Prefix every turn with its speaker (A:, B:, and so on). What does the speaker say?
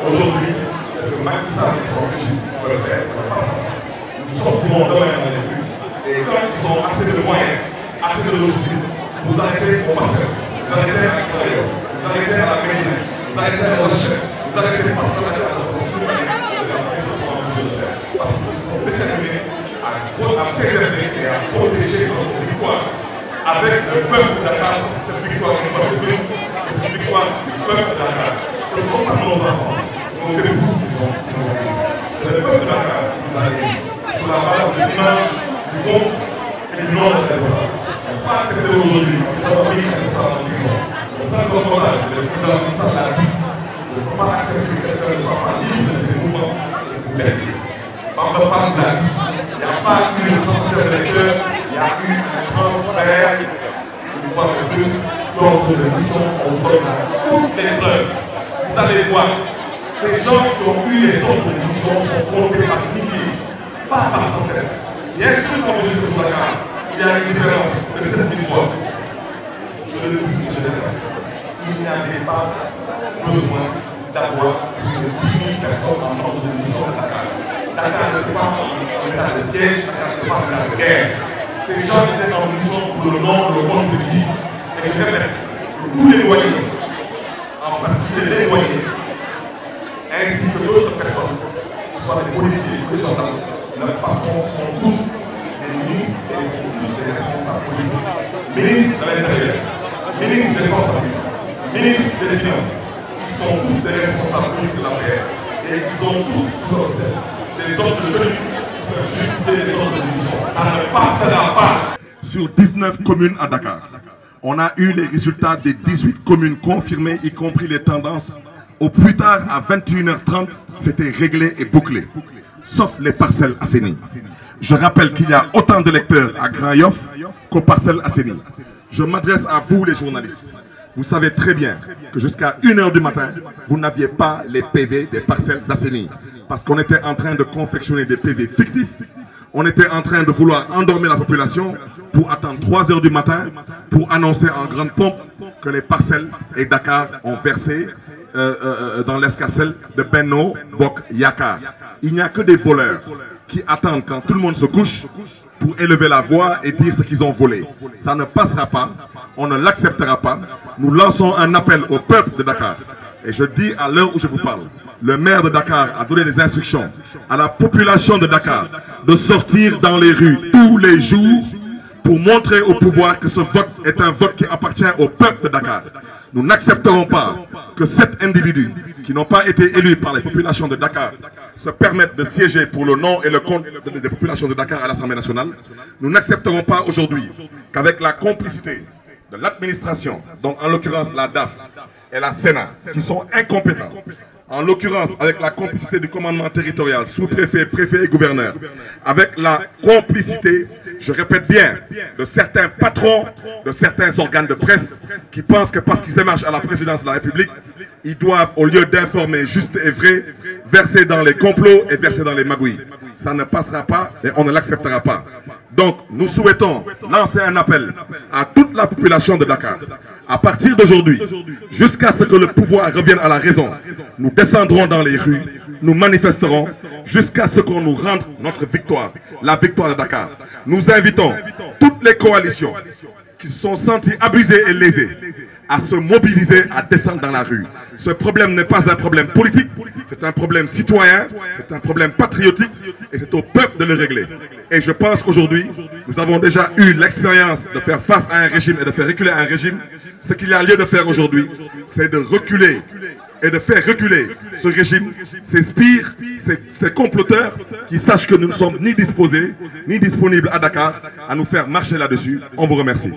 A: Aujourd'hui, c'est que Macky Sall et son régime veulent faire, ça ne passe pas. Nous sortirons demain dans les rues et quand ils ont assez de moyens, assez de logistique, vous arrêtez au Parcelles, vous arrêtez à l'extérieur, vous arrêtez à la Médina, vous arrêtez à la Rochelle, vous arrêtez partout à la construction et de faire. Parce qu'ils sont déterminés à préserver et à protéger notre victoire avec le peuple de Dakar, parce que cette victoire, une fois de plus, c'est une victoire du peuple de Dakar. Ce ne sont pas nos enfants, nos épouses qui nous ont aidés. C'est le peuple de Dakar qui nous a aidés sur la base de l'image, du compte et du nom de Khalifa. On ne peut pas accepter aujourd'hui, ça va venir Khalifa en prison. On fait un reportage, le président Khalifa l'a dit. Je ne peux pas accepter que quelqu'un ne soit pas libre de ses mouvements et pour l'aider. Par le fait de la vie, il n'y a pas eu de transfert de lecteur, il y a eu un transfert, une fois de plus, d'ordre de mission, on donne toutes les preuves. Vous allez voir, ces gens qui ont eu les ordres de mission sont comptés par milliers, pas par centaines. Bien sûr, quand vous dites sur la carte, il y a une différence de 7000 fois. Je le dis, je le répète. Il n'y avait pas besoin d'avoir plus de 10 000 personnes en ordre de mission à Dakar. Dakar n'était pas en état de siège, Dakar n'était pas en état de guerre. Ces gens étaient en mission pour le nom, le compte de qui. Et je répète, tous les douaniers, en particulier les douaniers, ainsi que d'autres personnes, que ce soit des policiers ou des gendarmes, leurs patrons sont tous des ministres et sont tous des responsables politiques. Ministre de l'Intérieur, ministre des Forces armées, ministre des Finances, ils sont tous des responsables politiques de la paix et ils ont tous sous leur tête des ordres de tenue qui peuvent justifier des ordres de mission. Ça ne passera pas. Sur 19 communes à Dakar, on a eu les résultats des 18 communes confirmées, y compris les tendances. Au plus tard, à 21h30, c'était réglé et bouclé, sauf les Parcelles Assainies. Je rappelle qu'il y a autant de lecteurs à Grand Yoff qu'aux Parcelles Assainies. Je m'adresse à vous les journalistes. Vous savez très bien que jusqu'à 1h du matin, vous n'aviez pas les PV des Parcelles Assainies. Parce qu'on était en train de confectionner des PV fictifs. On était en train de vouloir endormir la population pour attendre 3h du matin pour annoncer en grande pompe que les Parcelles et Dakar ont versé dans l'escarcelle de Benno Bokk Yakaar. Il n'y a que des voleurs qui attendent quand tout le monde se couche pour élever la voix et dire ce qu'ils ont volé. Ça ne passera pas, on ne l'acceptera pas. Nous lançons un appel au peuple de Dakar. Et je dis à l'heure où je vous parle, le maire de Dakar a donné des instructions à la population de Dakar de sortir dans les rues tous les jours pour montrer au pouvoir que ce vote est un vote qui appartient au peuple de Dakar. Nous n'accepterons pas que 7 individus qui n'ont pas été élus par les populations de Dakar se permettent de siéger pour le nom et le compte des populations de Dakar à l'Assemblée nationale. Nous n'accepterons pas aujourd'hui qu'avec la complicité de l'administration, donc en l'occurrence la DAF et la Sénat, qui sont incompétents, en l'occurrence avec la complicité du commandement territorial, sous-préfet, préfet et gouverneur, avec la complicité, je répète bien, de certains patrons, de certains organes de presse qui pensent que parce qu'ils émargent à la présidence de la République, ils doivent, au lieu d'informer juste et vrai, verser dans les complots et verser dans les magouilles. Ça ne passera pas et on ne l'acceptera pas. Donc, nous souhaitons lancer un appel à toute la population de Dakar. À partir d'aujourd'hui, jusqu'à ce que le pouvoir revienne à la raison, nous descendrons dans les rues, nous manifesterons jusqu'à ce qu'on nous rende notre victoire, la victoire de Dakar. Nous invitons toutes les coalitions qui se sont senties abusées et lésées à se mobiliser, à descendre dans la rue. Ce problème n'est pas un problème politique, c'est un problème citoyen, c'est un problème patriotique et c'est au peuple de le régler. Et je pense qu'aujourd'hui, nous avons déjà eu l'expérience de faire face à un régime et de faire reculer un régime. Ce qu'il y a lieu de faire aujourd'hui, c'est de reculer et de faire reculer ce régime, ces spires, ces comploteurs qui sachent que nous ne sommes ni disposés, ni disponibles à Dakar à nous faire marcher là-dessus. On vous remercie.